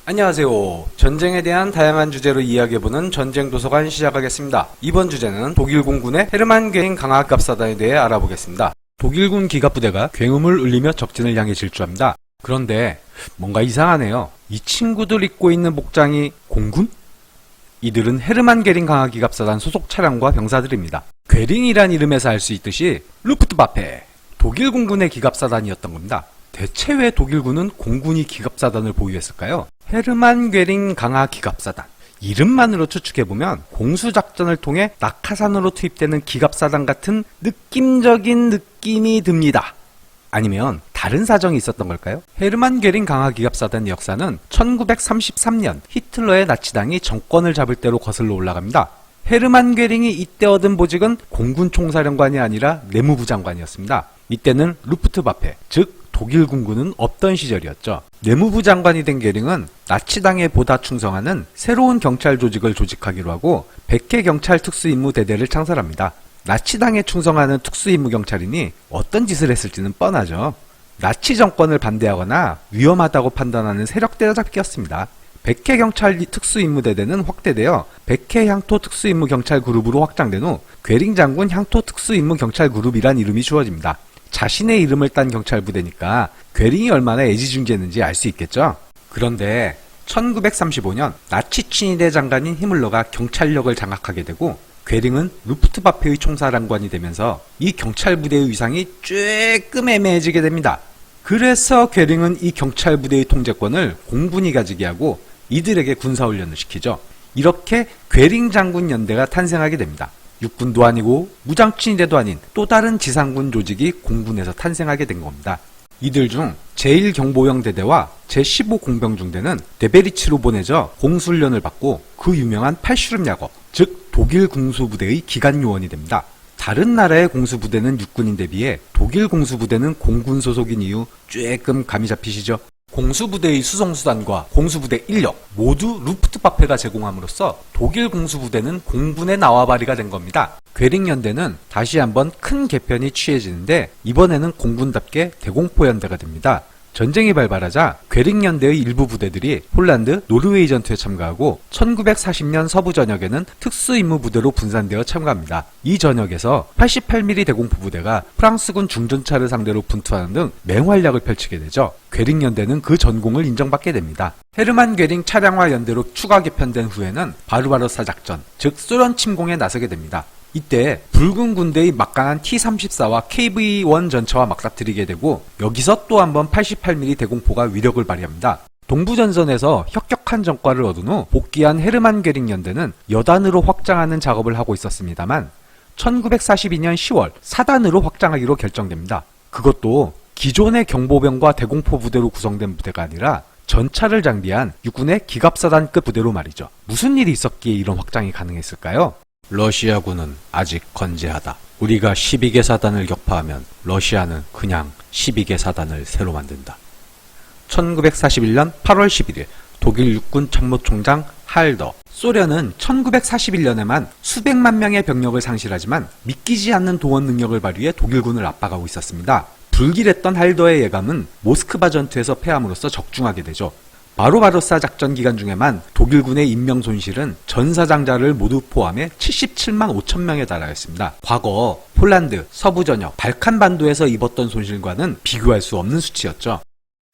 안녕하세요. 전쟁에 대한 다양한 주제로 이야기해보는 전쟁도서관 시작하겠습니다. 이번 주제는 독일군 군의 헤르만 게링 강화기갑사단에 대해 알아보겠습니다. 독일군 기갑부대가 굉음을 울리며 적진을 향해 질주합니다. 그런데 뭔가 이상하네요. 이 친구들 입고 있는 복장이 공군? 이들은 헤르만 게링 강화기갑사단 소속 차량과 병사들입니다. 괴링이란 이름에서 알 수 있듯이 루프트바페, 독일군 군의 기갑사단이었던 겁니다. 대체 왜 독일군은 공군이 기갑사단을 보유했을까요? 헤르만 게링 강화 기갑사단. 이름만으로 추측해보면 공수작전을 통해 낙하산으로 투입되는 기갑사단 같은 느낌적인 느낌이 듭니다. 아니면 다른 사정이 있었던 걸까요? 헤르만 게링 강화 기갑사단의 역사는 1933년 히틀러의 나치당이 정권을 잡을 때로 거슬러 올라갑니다. 헤르만 게링이 이때 얻은 보직은 공군 총사령관이 아니라 내무부 장관이었습니다. 이때는 루프트바페, 즉 독일 군군은 없던 시절이었죠. 내무부 장관이 된 게링은 나치당에 보다 충성하는 새로운 경찰 조직을 조직하기로 하고 100개 경찰 특수임무대대를 창설합니다. 나치당에 충성하는 특수임무경찰이니 어떤 짓을 했을지는 뻔하죠. 나치 정권을 반대하거나 위험하다고 판단하는 세력 때려잡기였습니다. 100회 경찰 특수임무대대는 확대되어 100회 향토 특수임무경찰 그룹으로 확장된 후 괴링 장군 향토 특수임무경찰 그룹이란 이름이 주어집니다. 자신의 이름을 딴 경찰부대니까 괴링이 얼마나 애지중지했는지 알 수 있겠죠? 그런데 1935년 나치 친위대 장관인 히물러가 경찰력을 장악하게 되고 괴링은 루프트바페의 총사령관이 되면서 이 경찰부대의 위상이 조금 애매해지게 됩니다. 그래서 괴링은 이 경찰부대의 통제권을 공군이 가지게 하고 이들에게 군사훈련을 시키죠. 이렇게 괴링 장군 연대가 탄생하게 됩니다. 육군도 아니고 무장친위대도 아닌 또 다른 지상군 조직이 공군에서 탄생하게 된 겁니다. 이들 중 제1경보형 대대와 제15공병 중대는 데베리치로 보내져 공수훈련을 받고 그 유명한 팔슈름 야거, 즉 독일 공수부대의 기간 요원이 됩니다. 다른 나라의 공수부대는 육군인데 비해 독일 공수부대는 공군 소속인 이유 조금 감이 잡히시죠? 공수부대의 수송수단과 공수부대 인력 모두 루프트바페가 제공함으로써 독일 공수부대는 공군의 나와바리가 된 겁니다. 괴링연대는 다시 한번 큰 개편이 취해지는데 이번에는 공군답게 대공포연대가 됩니다. 전쟁이 발발하자 괴링연대의 일부 부대들이 폴란드, 노르웨이 전투에 참가하고 1940년 서부 전역에는 특수임무부대로 분산되어 참가합니다. 이 전역에서 88mm 대공포 부대가 프랑스군 중전차를 상대로 분투하는 등 맹활약을 펼치게 되죠. 괴링연대는 그 전공을 인정받게 됩니다. 헤르만 괴링 차량화 연대로 추가 개편된 후에는 바르바로사 작전, 즉 소련 침공에 나서게 됩니다. 이때 붉은 군대의 막강한 T-34와 KV-1 전차와 맞닥뜨리게 되고 여기서 또 한번 88mm 대공포가 위력을 발휘합니다. 동부전선에서 혁혁한 전과를 얻은 후 복귀한 헤르만 게링 연대는 여단으로 확장하는 작업을 하고 있었습니다만 1942년 10월 4단으로 확장하기로 결정됩니다. 그것도 기존의 경보병과 대공포 부대로 구성된 부대가 아니라 전차를 장비한 육군의 기갑사단급 부대로 말이죠. 무슨 일이 있었기에 이런 확장이 가능했을까요? 러시아군은 아직 건재하다. 우리가 12개 사단을 격파하면 러시아는 그냥 12개 사단을 새로 만든다. 1941년 8월 11일 독일 육군 참모총장 할더. 소련은 1941년에만 수백만 명의 병력을 상실하지만 믿기지 않는 동원 능력을 발휘해 독일군을 압박하고 있었습니다. 불길했던 할더의 예감은 모스크바 전투에서 패함으로써 적중하게 되죠. 바르바로사 작전 기간 중에만 독일군의 인명 손실은 전사장자를 모두 포함해 77만 5천 명에 달하였습니다. 과거 폴란드, 서부 전역, 발칸 반도에서 입었던 손실과는 비교할 수 없는 수치였죠.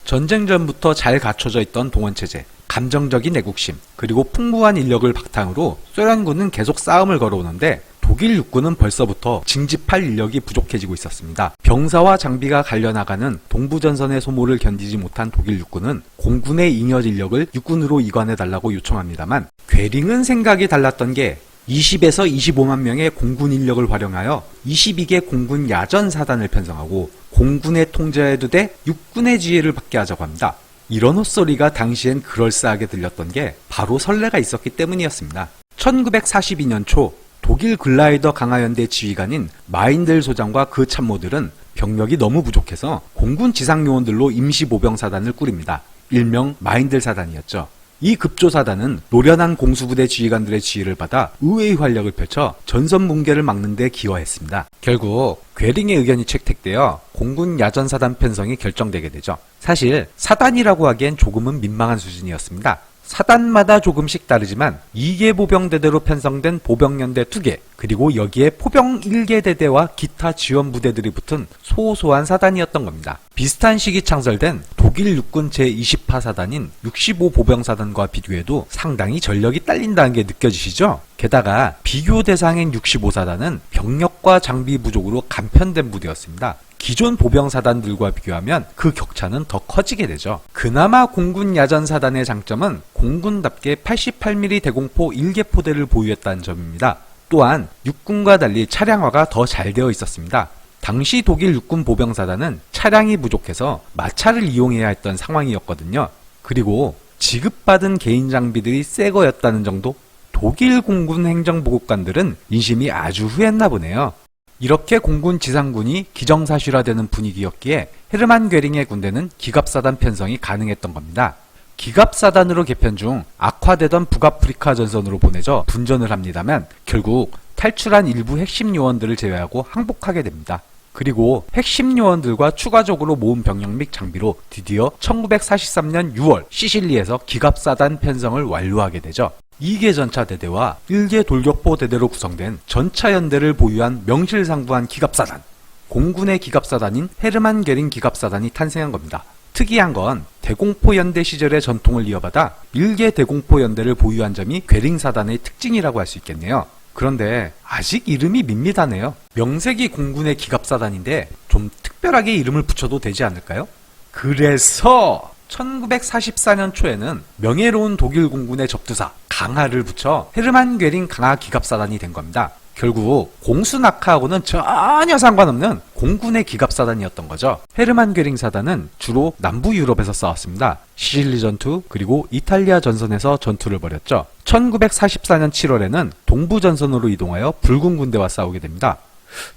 전쟁 전부터 잘 갖춰져 있던 동원체제, 감정적인 애국심, 그리고 풍부한 인력을 바탕으로 소련군은 계속 싸움을 걸어오는데 독일 육군은 벌써부터 징집할 인력이 부족해지고 있었습니다. 병사와 장비가 갈려나가는 동부전선의 소모를 견디지 못한 독일 육군은 공군의 잉여 인력을 육군으로 이관해달라고 요청합니다만 괴링은 생각이 달랐던 게 20에서 25만 명의 공군 인력을 활용하여 22개 공군 야전 사단을 편성하고 공군의 통제하에 두되 육군의 지휘를 받게 하자고 합니다. 이런 헛소리가 당시엔 그럴싸하게 들렸던 게 바로 선례가 있었기 때문이었습니다. 1942년 초 독일 글라이더 강화연대 지휘관인 마인델 소장과 그 참모들은 병력이 너무 부족해서 공군 지상요원들로 임시보병사단을 꾸립니다. 일명 마인델 사단이었죠. 이 급조사단은 노련한 공수부대 지휘관들의 지휘를 받아 의외의 활약을 펼쳐 전선 붕괴를 막는 데 기여했습니다. 결국 괴링의 의견이 채택되어 공군 야전사단 편성이 결정되게 되죠. 사실 사단이라고 하기엔 조금은 민망한 수준이었습니다. 사단마다 조금씩 다르지만 2개 보병대대로 편성된 보병연대 2개, 그리고 여기에 포병 1개 대대와 기타 지원 부대들이 붙은 소소한 사단이었던 겁니다. 비슷한 시기 창설된 독일 육군 제20파 사단인 65보병사단과 비교해도 상당히 전력이 딸린다는 게 느껴지시죠? 게다가 비교 대상인 65사단은 병력과 장비 부족으로 간편된 부대였습니다. 기존 보병사단들과 비교하면 그 격차는 더 커지게 되죠. 그나마 공군 야전사단의 장점은 공군답게 88mm 대공포 1개 포대를 보유했다는 점입니다. 또한 육군과 달리 차량화가 더 잘 되어 있었습니다. 당시 독일 육군 보병사단은 차량이 부족해서 마차를 이용해야 했던 상황이었거든요. 그리고 지급받은 개인 장비들이 새 거였다는 정도? 독일 공군 행정보급관들은 인심이 아주 후했나 보네요. 이렇게 공군 지상군이 기정사실화되는 분위기였기에 헤르만 괴링의 군대는 기갑사단 편성이 가능했던 겁니다. 기갑사단으로 개편 중 악화되던 북아프리카 전선으로 보내져 분전을 합니다만 결국 탈출한 일부 핵심 요원들을 제외하고 항복하게 됩니다. 그리고 핵심 요원들과 추가적으로 모은 병력 및 장비로 드디어 1943년 6월 시실리에서 기갑사단 편성을 완료하게 되죠. 2개 전차대대와 1개 돌격포 대대로 구성된 전차연대를 보유한 명실상부한 기갑사단, 공군의 기갑사단인 헤르만 괴링 기갑사단이 탄생한 겁니다. 특이한 건 대공포 연대 시절의 전통을 이어받아 1개 대공포 연대를 보유한 점이 괴링사단의 특징이라고 할 수 있겠네요. 그런데 아직 이름이 밋밋하네요. 명색이 공군의 기갑사단인데 좀 특별하게 이름을 붙여도 되지 않을까요? 그래서 1944년 초에는 명예로운 독일 공군의 접두사 강하를 붙여 헤르만 괴링 강하 기갑사단이 된 겁니다. 결국 공수낙하하고는 전혀 상관없는 공군의 기갑사단이었던 거죠. 헤르만 괴링 사단은 주로 남부 유럽에서 싸웠습니다. 시실리 전투 그리고 이탈리아 전선에서 전투를 벌였죠. 1944년 7월에는 동부 전선으로 이동하여 붉은 군대와 싸우게 됩니다.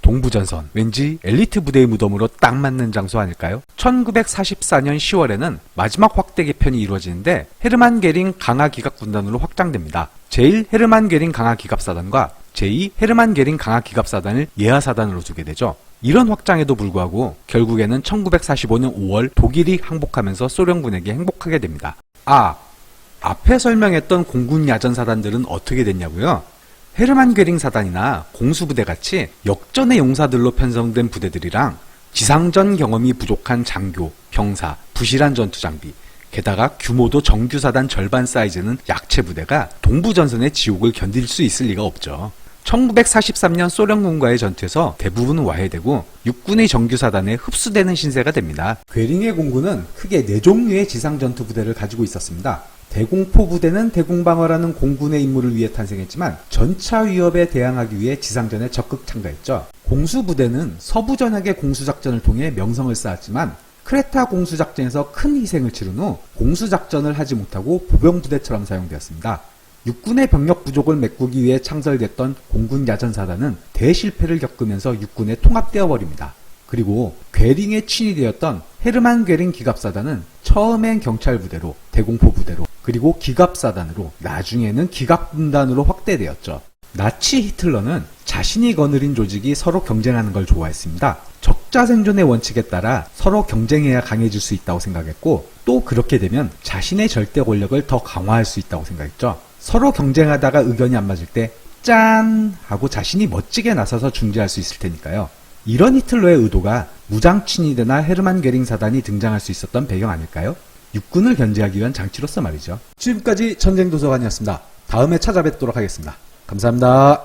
동부전선, 왠지 엘리트 부대의 무덤으로 딱 맞는 장소 아닐까요? 1944년 10월에는 마지막 확대 개편이 이루어지는데 헤르만 괴링 강하 기갑군단으로 확장됩니다. 제1 헤르만 괴링 강하 기갑사단과 제2 헤르만 괴링 강하 기갑사단을 예하사단으로 두게 되죠. 이런 확장에도 불구하고 결국에는 1945년 5월 독일이 항복하면서 소련군에게 행복하게 됩니다. 앞에 설명했던 공군 야전사단들은 어떻게 됐냐고요? 헤르만 괴링 사단이나 공수부대 같이 역전의 용사들로 편성된 부대들이랑 지상전 경험이 부족한 장교, 병사, 부실한 전투 장비, 게다가 규모도 정규사단 절반 사이즈는 약체 부대가 동부전선의 지옥을 견딜 수 있을 리가 없죠. 1943년 소련군과의 전투에서 대부분 와해되고 육군의 정규사단에 흡수되는 신세가 됩니다. 괴링의 공군은 크게 4종류의 지상전투 부대를 가지고 있었습니다. 대공포 부대는 대공방어라는 공군의 임무를 위해 탄생했지만 전차 위협에 대항하기 위해 지상전에 적극 참가했죠. 공수부대는 서부 전역의 공수작전을 통해 명성을 쌓았지만 크레타 공수작전에서 큰 희생을 치른 후 공수작전을 하지 못하고 보병부대처럼 사용되었습니다. 육군의 병력 부족을 메꾸기 위해 창설됐던 공군 야전사단은 대실패를 겪으면서 육군에 통합되어 버립니다. 그리고 괴링의 친이 되었던 헤르만 괴링 기갑사단은 처음엔 경찰부대로, 대공포부대로, 그리고 기갑사단으로, 나중에는 기갑군단으로 확대되었죠. 나치 히틀러는 자신이 거느린 조직이 서로 경쟁하는 걸 좋아했습니다. 적자 생존의 원칙에 따라 서로 경쟁해야 강해질 수 있다고 생각했고, 또 그렇게 되면 자신의 절대 권력을 더 강화할 수 있다고 생각했죠. 서로 경쟁하다가 의견이 안 맞을 때 짠! 하고 자신이 멋지게 나서서 중재할 수 있을 테니까요. 이런 히틀러의 의도가 무장 친위대나 헤르만 괴링 사단이 등장할 수 있었던 배경 아닐까요? 육군을 견제하기 위한 장치로서 말이죠. 지금까지 전쟁도서관이었습니다. 다음에 찾아뵙도록 하겠습니다. 감사합니다.